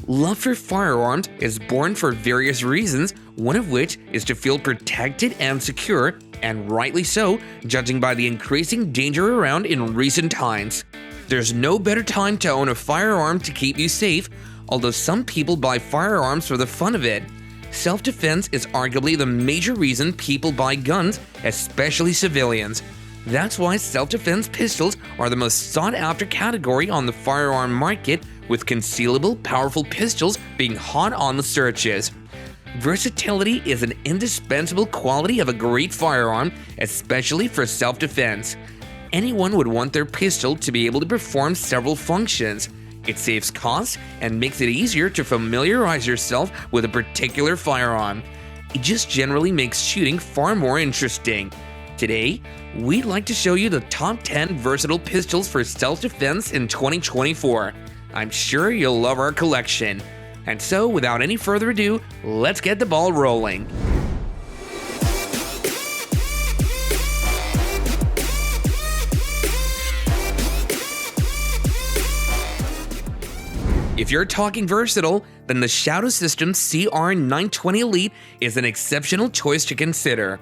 Love for firearms is born for various reasons, one of which is to feel protected and secure, and rightly so, judging by the increasing danger around in recent times. There's no better time to own a firearm to keep you safe, although some people buy firearms for the fun of it. Self-defense is arguably the major reason people buy guns, especially civilians. That's why self-defense pistols are the most sought-after category on the firearm market, with concealable, powerful pistols being hot on the searches. Versatility is an indispensable quality of a great firearm, especially for self-defense. Anyone would want their pistol to be able to perform several functions. It saves costs and makes it easier to familiarize yourself with a particular firearm. It just generally makes shooting far more interesting. Today, we'd like to show you the top 10 versatile pistols for self-defense in 2024. I'm sure you'll love our collection. And so, without any further ado, let's get the ball rolling. If you're talking versatile, then the Stoeger STR-920 Elite is an exceptional choice to consider.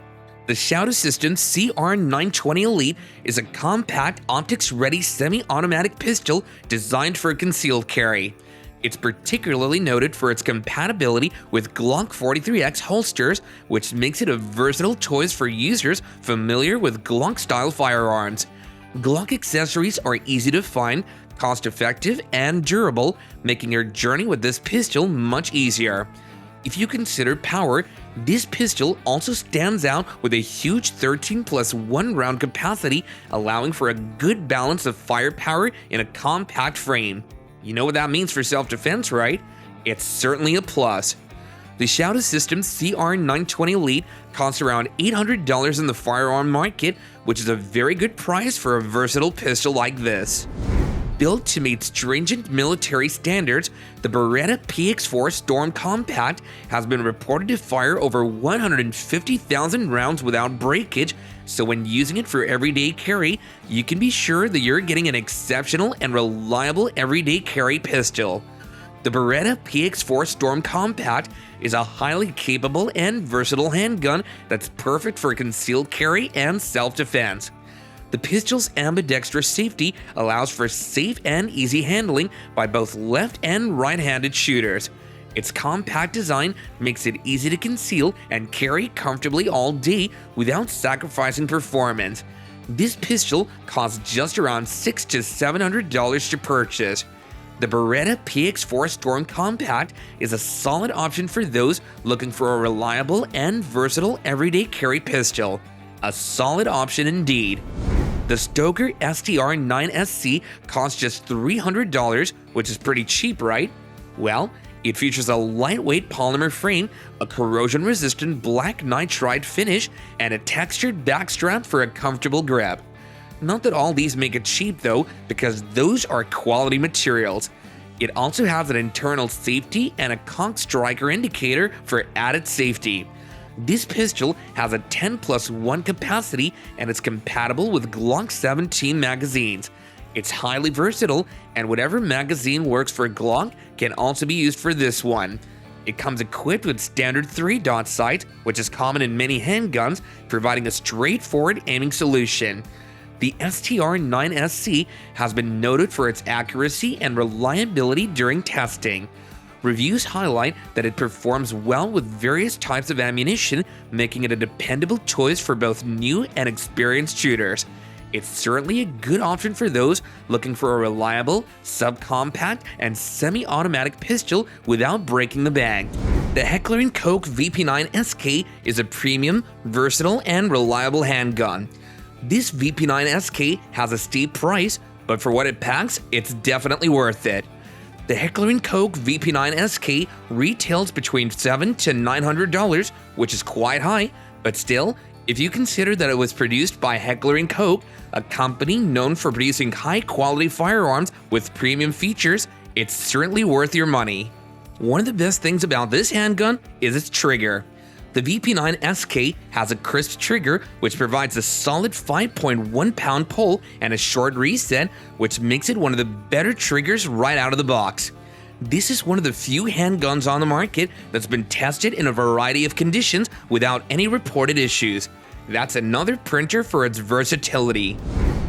The Stoeger STR-920 Elite is a compact, optics-ready semi-automatic pistol designed for concealed carry. It's particularly noted for its compatibility with Glock 43X holsters, which makes it a versatile choice for users familiar with Glock-style firearms. Glock accessories are easy to find, cost-effective, and durable, making your journey with this pistol much easier. If you consider power, this pistol also stands out with a huge 13+1 round capacity, allowing for a good balance of firepower in a compact frame. You know what that means for self-defense, right? It's certainly a plus. The Stoeger STR-920 Elite costs around $800 in the firearm market, which is a very good price for a versatile pistol like this. Built to meet stringent military standards, the Beretta PX4 Storm Compact has been reported to fire over 150,000 rounds without breakage, so when using it for everyday carry, you can be sure that you're getting an exceptional and reliable everyday carry pistol. The Beretta PX4 Storm Compact is a highly capable and versatile handgun that's perfect for concealed carry and self-defense. The pistol's ambidextrous safety allows for safe and easy handling by both left and right-handed shooters. Its compact design makes it easy to conceal and carry comfortably all day without sacrificing performance. This pistol costs just around $600 to $700 to purchase. The Beretta PX4 Storm Compact is a solid option for those looking for a reliable and versatile everyday carry pistol. A solid option indeed. The Stoeger STR-9SC costs just $300, which is pretty cheap, right? Well, it features a lightweight polymer frame, a corrosion-resistant black nitride finish, and a textured backstrap for a comfortable grip. Not that all these make it cheap though, because those are quality materials. It also has an internal safety and a Koch striker indicator for added safety. This pistol has a 10+1 capacity and is compatible with Glock 17 magazines. It's highly versatile, and whatever magazine works for Glock can also be used for this one. It comes equipped with standard 3-dot sight, which is common in many handguns, providing a straightforward aiming solution. The STR-9SC has been noted for its accuracy and reliability during testing. Reviews highlight that it performs well with various types of ammunition, making it a dependable choice for both new and experienced shooters. It's certainly a good option for those looking for a reliable, subcompact, and semi-automatic pistol without breaking the bank. The Heckler & Koch VP9SK is a premium, versatile, and reliable handgun. This VP9SK has a steep price, but for what it packs, it's definitely worth it. The Heckler & Koch VP9SK retails between $700 to $900, which is quite high, but still, if you consider that it was produced by Heckler & Koch, a company known for producing high-quality firearms with premium features, it's certainly worth your money. One of the best things about this handgun is its trigger. The VP9SK has a crisp trigger, which provides a solid 5.1 pound pull and a short reset, which makes it one of the better triggers right out of the box. This is one of the few handguns on the market that's been tested in a variety of conditions without any reported issues. That's another printer for its versatility.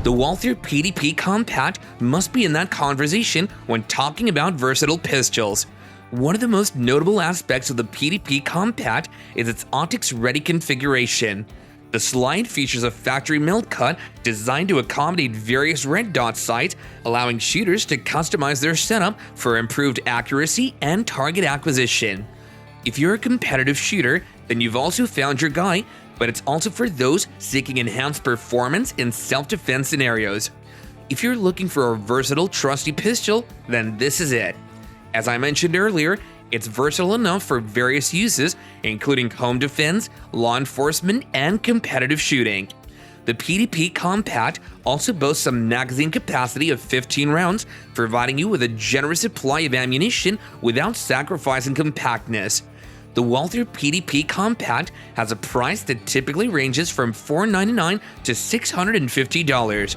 The Walther PDP Compact must be in that conversation when talking about versatile pistols. One of the most notable aspects of the PDP Compact is its optics-ready configuration. The slide features a factory mill cut designed to accommodate various red dot sights, allowing shooters to customize their setup for improved accuracy and target acquisition. If you're a competitive shooter, then you've also found your guy, but it's also for those seeking enhanced performance in self-defense scenarios. If you're looking for a versatile, trusty pistol, then this is it. As I mentioned earlier, it's versatile enough for various uses, including home defense, law enforcement, and competitive shooting. The PDP Compact also boasts a magazine capacity of 15 rounds, providing you with a generous supply of ammunition without sacrificing compactness. The Walther PDP Compact has a price that typically ranges from $499 to $650.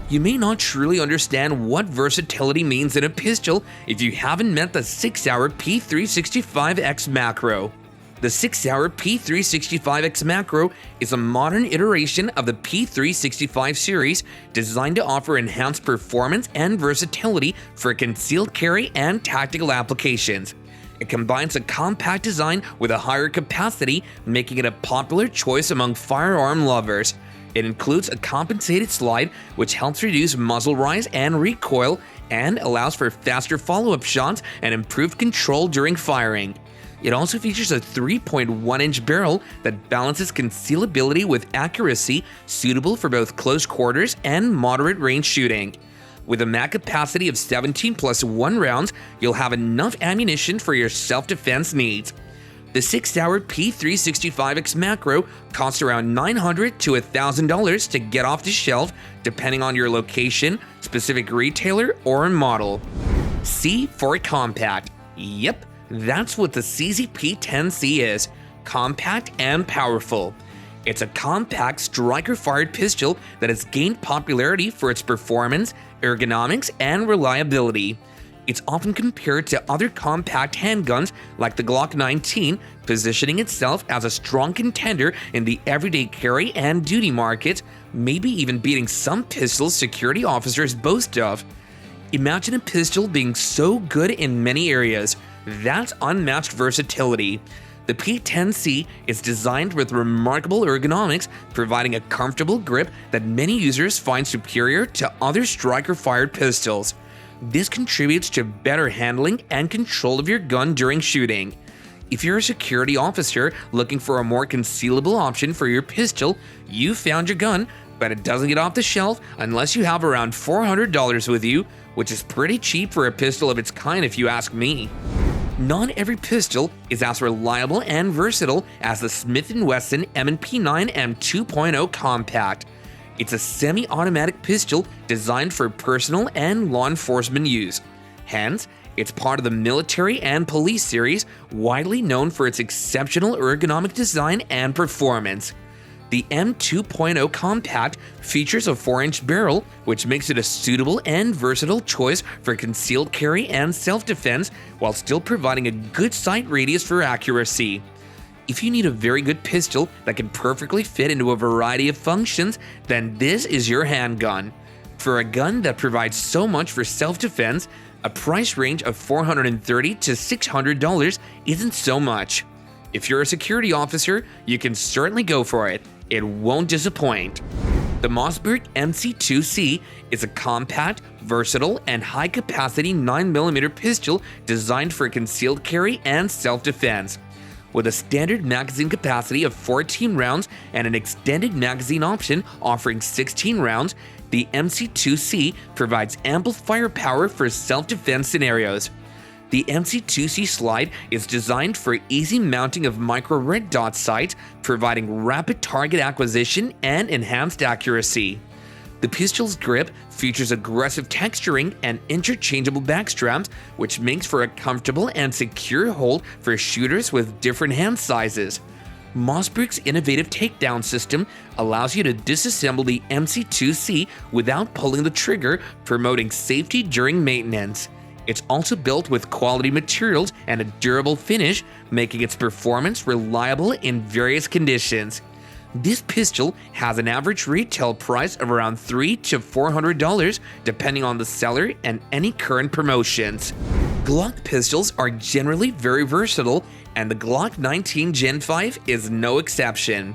You may not truly understand what versatility means in a pistol if you haven't met the 6 Sauer P365X macro. The 6 Sauer P365X macro is a modern iteration of the P365 series designed to offer enhanced performance and versatility for concealed carry and tactical applications. It combines a compact design with a higher capacity, making it a popular choice among firearm lovers. It includes a compensated slide, which helps reduce muzzle rise and recoil, and allows for faster follow-up shots and improved control during firing. It also features a 3.1-inch barrel that balances concealability with accuracy, suitable for both close quarters and moderate range shooting. With a mag capacity of 17 plus 1 rounds, you'll have enough ammunition for your self-defense needs. The 6 Sauer P365X macro costs around $900 to $1,000 to get off the shelf, depending on your location, specific retailer, or model. C for compact. Yep, that's what the CZP-10C is. Compact and powerful. It's a compact striker-fired pistol that has gained popularity for its performance, ergonomics, and reliability. It's often compared to other compact handguns like the Glock 19, positioning itself as a strong contender in the everyday carry and duty market, maybe even beating some pistols security officers boast of. Imagine a pistol being so good in many areas. That's unmatched versatility. The P10C is designed with remarkable ergonomics, providing a comfortable grip that many users find superior to other striker-fired pistols. This contributes to better handling and control of your gun during shooting. If you're a security officer looking for a more concealable option for your pistol, you've found your gun, but it doesn't get off the shelf unless you have around $400 with you, which is pretty cheap for a pistol of its kind if you ask me. Not every pistol is as reliable and versatile as the Smith & Wesson M&P9 M2.0 Compact. It's a semi-automatic pistol designed for personal and law enforcement use. Hence, it's part of the military and police series, widely known for its exceptional ergonomic design and performance. The M2.0 Compact features a 4-inch barrel, which makes it a suitable and versatile choice for concealed carry and self-defense, while still providing a good sight radius for accuracy. If you need a very good pistol that can perfectly fit into a variety of functions, then this is your handgun. For a gun that provides so much for self-defense, a price range of $430 to $600 isn't so much. If you're a security officer, you can certainly go for it. It won't disappoint. The Mossberg MC2C is a compact, versatile, and high-capacity 9mm pistol designed for concealed carry and self-defense. With a standard magazine capacity of 14 rounds and an extended magazine option offering 16 rounds, the MC2C provides ample firepower for self-defense scenarios. The MC2C slide is designed for easy mounting of micro red dot sights, providing rapid target acquisition and enhanced accuracy. The pistol's grip features aggressive texturing and interchangeable backstraps, which makes for a comfortable and secure hold for shooters with different hand sizes. Mossberg's innovative takedown system allows you to disassemble the MC2C without pulling the trigger, promoting safety during maintenance. It's also built with quality materials and a durable finish, making its performance reliable in various conditions. This pistol has an average retail price of around $300 to $400 depending on the seller and any current promotions. Glock pistols are generally very versatile, and the Glock 19 Gen 5 is no exception.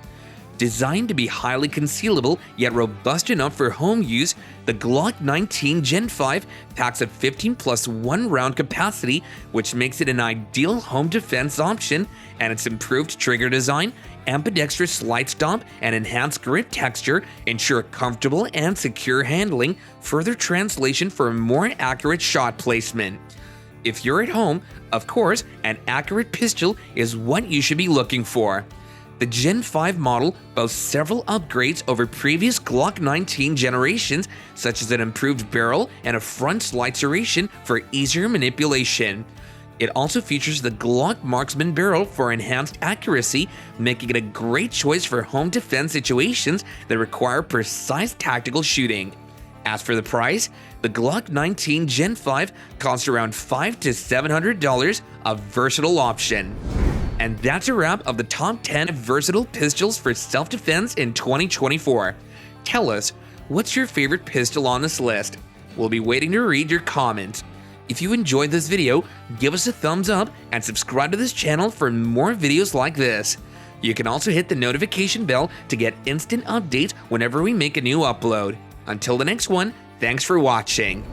Designed to be highly concealable yet robust enough for home use, the Glock 19 Gen 5 packs a 15+1 round capacity, which makes it an ideal home defense option, and its improved trigger design, ambidextrous slide stop, and enhanced grip texture ensure comfortable and secure handling, further translation for a more accurate shot placement. If you're at home, of course, an accurate pistol is what you should be looking for. The Gen 5 model boasts several upgrades over previous Glock 19 generations, such as an improved barrel and a front slide serration for easier manipulation. It also features the Glock Marksman barrel for enhanced accuracy, making it a great choice for home defense situations that require precise tactical shooting. As for the price, the Glock 19 Gen 5 costs around $500 to $700, a versatile option. And that's a wrap of the top 10 versatile pistols for self-defense in 2024. Tell us, what's your favorite pistol on this list? We'll be waiting to read your comments. If you enjoyed this video, give us a thumbs up and subscribe to this channel for more videos like this. You can also hit the notification bell to get instant updates whenever we make a new upload. Until the next one, thanks for watching.